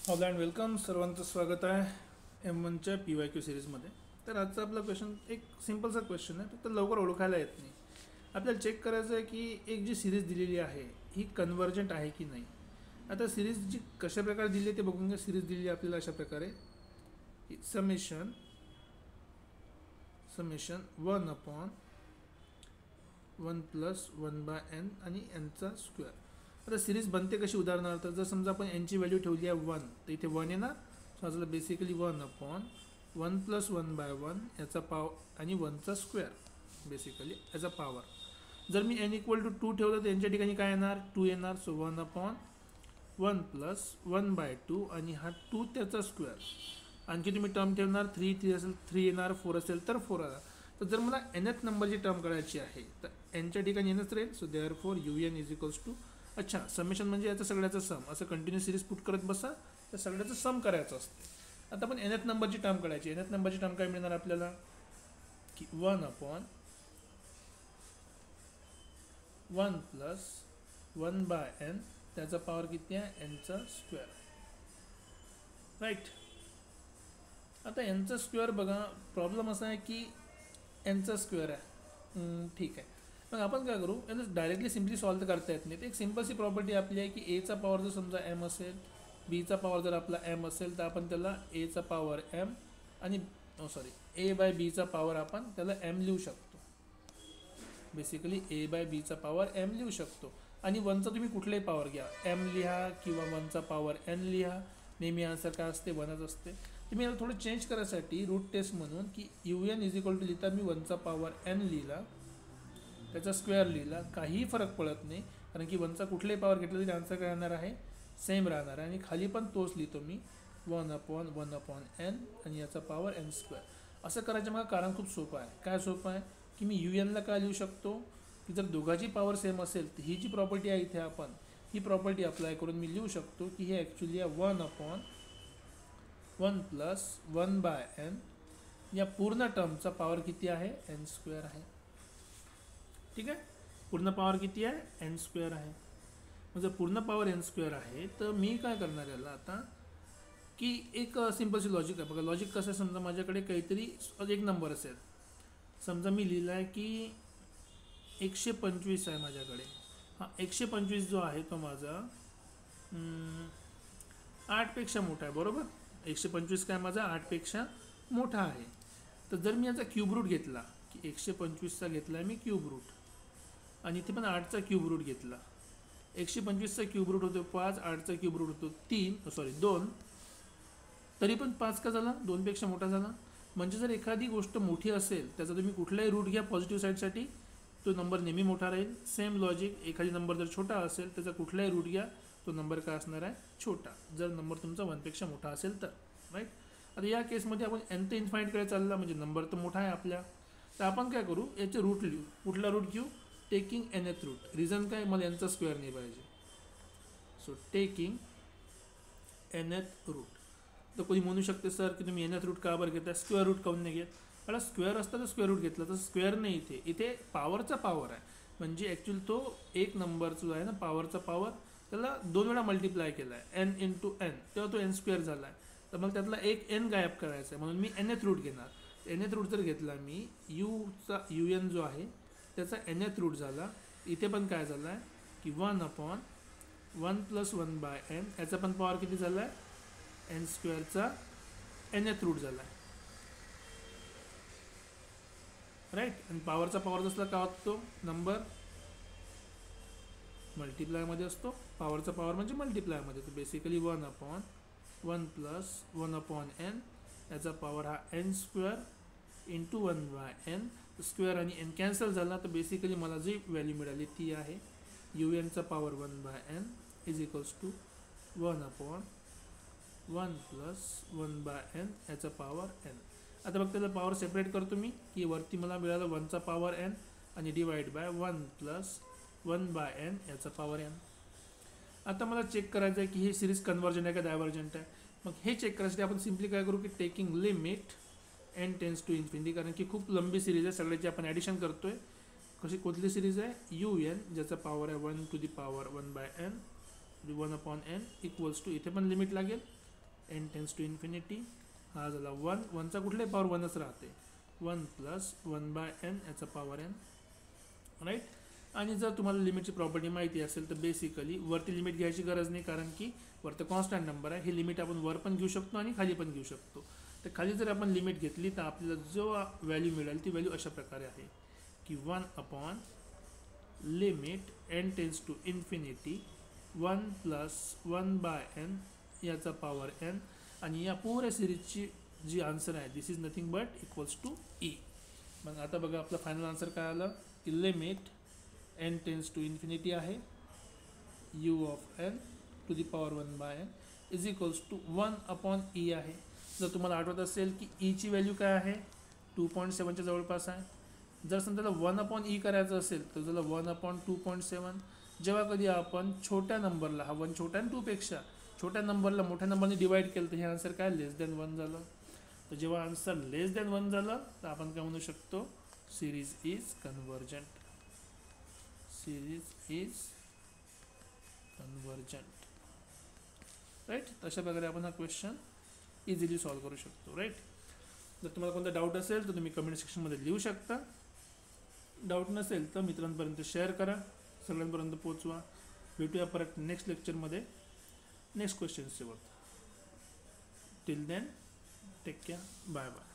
Hello and welcome. सर्वांचं स्वागत आहे M1च्या PYQ सिरीजमध्ये. तर आजचा आपला क्वेश्चन एक सिम्पलसा क्वेश्चन आहे, फक्त लवकर ओळखायला येत नाही. आपल्याला चेक करायचं आहे की एक जी सिरीज दिलेली आहे ही कन्वर्जंट आहे की नाही. आता सिरीज जी कशा प्रकारे दिली आहे ते बघून घ्या. सिरीज दिलेली आहे आपल्याला अशा प्रकारे की समेशन समेशन 1/1+1/n आणि nचा स्क्वेअर. आता सिरीज बनते कशी, उदाहरणार्थ जर समजा आपण nची व्हॅल्यू ठेवली आहे 1, तर इथे 1 येणार. समजलं, बेसिकली 1/1+1/1 याचा पावर आणि 1चा स्क्वेअर, बेसिकली याचा पावर. जर मी n = 2 ठेवलं तर यांच्या ठिकाणी काय येणार, 2 येणार. सो 1/1+1/2 आणि हा 2 त्याचा स्क्वेअर. आणखी तुम्ही टर्म ठेवणार, 3 असेल 3 येणार, 4 असेल तर 4 येणार. तर जर मला nth नंबरची टर्म काढायची आहे तर nच्या ठिकाणी nच राहील. सो देअरफॉर UN अच्छा, समेशन म्हणजे याचं सगळ्याचं सम. असं कंटिन्यू सिरीज पुट करत बसा तर सगळ्याचं सम करायचं असते. आता आपण nth नंबरची टर्म काढायची. nth नंबरची टर्म काय मिळणार आपल्याला की 1/1+1/n त्याचा पॉवर किती आहे, nचा स्क्वेअर. राईट. आता nचा स्क्वेअर बघा, प्रॉब्लेम असा आहे की nचा स्क्वेअर आहे. ठीक आहे, मग आपण काय करू, यांना डायरेक्टली सिम्पली सॉल्व करता येत नाही. तर एक सिम्पलची प्रॉपर्टी आपली आहे की एचा पॉवर जर समजा m असेल, बीचा पॉवर जर आपला m असेल, तर आपण त्याला एचा पॉवर m आणि a/bचा पॉवर आपण त्याला m लिहू शकतो. बेसिकली a/bचा पॉवर m लिहू शकतो. आणि 1चा तुम्ही कुठलाही पॉवर घ्या, m लिहा किंवा 1चा पॉवर n लिहा, नेहमी आन्सर काय असते, 1च असते. तुम्ही याला थोडं चेंज करायसाठी रूट टेस्ट म्हणून की UN लिहिता मी 1चा पॉवर n लिहिला, त्याचा स्क्वेअर लिहिला, काहीही फरक पडत नाही. कारण की 1चा कुठलाही पॉवर घेतला तरी आन्सर काय राहणार आहे, सेम राहणार आहे. आणि खाली पण तोच लिहितो मी, 1/1/n आणि याचा पॉवर n². असं करायचं मग कारण खूप सोपं आहे. काय सोपं आहे की मी UN ला काय लिहू शकतो की जर दोघांची पॉवर सेम असेल तर ही जी प्रॉपर्टी आहे इथे आपण ही प्रॉपर्टी अप्लाय करून मी लिहू शकतो की हे ॲक्च्युली आहे 1/1+1/n. या पूर्ण टर्मचा पॉवर किती आहे, n² आहे. ठीक आहे, पूर्ण पॉवर किती आहे, n² आहे. मग जर पूर्ण पॉवर n² आहे तर मी काय करणार याला आता की एक सिम्पलची लॉजिक आहे. बघा लॉजिक कसं आहे, समजा माझ्याकडे काहीतरी एक नंबर असेल, समजा मी लिहिला आहे की 125 आहे माझ्याकडे. हा 125 जो आहे तो माझा 8पेक्षा मोठा आहे, बरोबर. 125 काय माझा 8पेक्षा मोठा आहे. तर जर मी याचा क्यूब रूट घेतला की 125चा घेतला आहे मी क्यूब रूट, आणि इथे पण 8चा क्यूब रूट घेतला. 125चा क्यूब रूट होतो 5, 8चा क्यूब रूट होतो 2, तरी पण 5 का झाला, 2पेक्षा मोठा झाला. म्हणजे जर एखादी गोष्ट मोठी असेल त्याचा तुम्ही कुठलाही रूट घ्या पॉझिटिव्ह साईडसाठी, तो नंबर नेहमी मोठा राहील. सेम लॉजिक, एखादी नंबर जर छोटा असेल त्याचा कुठलाही रूट घ्या, तो नंबर काय असणार आहे, छोटा, जर नंबर तुमचा 1पेक्षा मोठा असेल तर. राईट. आता या केसमध्ये आपण n ते इन्फाइनाइटकडे चालला म्हणजे नंबर तर मोठा आहे आपल्या. तर आपण काय करू, याचे रूट लिहू. कुठला रूट घेऊ, टेकिंग nth रूट. रिझन काय, मला यांचा स्क्वेअर नाही पाहिजे. So taking nth root. तर कोणी म्हणू शकते सर की तुम्ही nth रूट का बरं घेता, स्क्वेअर रूट काऊन नाही घेत. मला स्क्वेअर असता तर स्क्वेअर रूट घेतला, तर स्क्वेअर नाही, इथे पॉवरचा पॉवर आहे. म्हणजे ॲक्च्युली तो एक नंबरचा जो आहे ना पॉवरचा पॉवर, त्याला 2 वेळा मल्टिप्लाय केला आहे, n × n, तेव्हा तो n² झाला आहे. तर मग त्यातला एक n गायब करायचा आहे, म्हणून मी nth रूट घेणार. nth रूट जर घेतला मी, UN जो आहे त्याचा nth रूट झाला. इथे पण काय झाला आहे की 1/1+1/n, याचा पण पॉवर किती झाला आहे, n²चा nth रूट झाला आहे. राईट. आणि पॉवरचा पॉवर असला का होतो, नंबर मल्टिप्लायमध्ये असतो. पॉवरचा पॉवर म्हणजे मल्टिप्लायमध्ये. तर बेसिकली 1/1+1/n, याचा पॉवर हा n² × 1/n. स्क्वेअर आणि n कॅन्सल झाला, तर बेसिकली मला जी व्हॅल्यू मिळाली ती आहे UN चा पॉवर 1/n = 1/1+1/n याचा पॉवर n. आता बघ त्याला पॉवर सेपरेट करतो मी की वरती मला मिळालं 1चा पॉवर n आणि डिवाइड बाय 1+1/n याचा पॉवर n. आता मला चेक करायचं आहे की ही सिरीज कन्वर्जंट आहे का डायव्हर्जंट आहे. मग हे चेक करायसाठी आपण सिम्पली काय करू की taking limit n tends to infinity, कारण की खूप लंबी सिरीज आहे, सगळ्याची आपण ॲडिशन करतोय. कशी, कुठली सिरीज आहे, UN ज्याचा पॉवर आहे 1 × 1/n 1/n = इथे पण लिमिट लागेल एन टेन्स टू इन्फिनिटी, हा झाला 1, 1चा कुठल्याही पॉवर 1च राहते, 1 प्लस 1/n याचा पॉवर n, राईट. आणि जर तुम्हाला लिमिटची प्रॉपर्टी माहिती असेल तर बेसिकली वरती लिमिट घ्यायची गरज नाही, कारण की वरती कॉन्स्टंट नंबर आहे, हे लिमिट आपण वर पण घेऊ शकतो आणि खाली पण घेऊ शकतो. तर खाली जर आपण लिमिट घेतली तर आपल्याला जो व्हॅल्यू मिळेल ती व्हॅल्यू अशा प्रकारे आहे की 1 upon limit n tends to infinity 1 plus 1/n याचा पॉवर n, आणि या पुऱ्या सिरीजची जी आन्सर आहे this is nothing but equals to e. मग आता बघा आपलं फायनल आन्सर काय आलं की limit n tends to infinity आहे u of n to the power 1/n is equals to 1 upon e आहे. जर तुम्हाला आठवत असेल की ईची व्हॅल्यू काय आहे 2.7च्या जवळपास आहे. जर समजा 1 अपॉन ई करायचं असेल तर त्याला 1 अपॉन 2.7. जेव्हा कधी आपण छोट्या नंबरला, हा 1 छोट्या आणि 2 पेक्षा छोट्या नंबरला मोठ्या नंबरने डिवाइड केलं तर हे आन्सर काय लेस दॅन 1 झालं. तर जेव्हा आन्सर लेस दॅन 1 झालं तर आपण काय म्हणू शकतो series is convergent. Series is convergent, right. तशा प्रकारे आपण हा क्वेश्चन इझिली सॉल्व्ह करू शकतो, राईट. जर तुम्हाला कोणता डाऊट असेल तर तुम्ही कमेंट सेक्शनमध्ये लिहू शकता. डाऊट नसेल तर मित्रांपर्यंत शेअर करा, सगळ्यांपर्यंत पोचवा. भेटूया परत नेक्स्ट लेक्चरमध्ये नेक्स्ट क्वेश्चन्ससोबत. Till then take care, bye bye.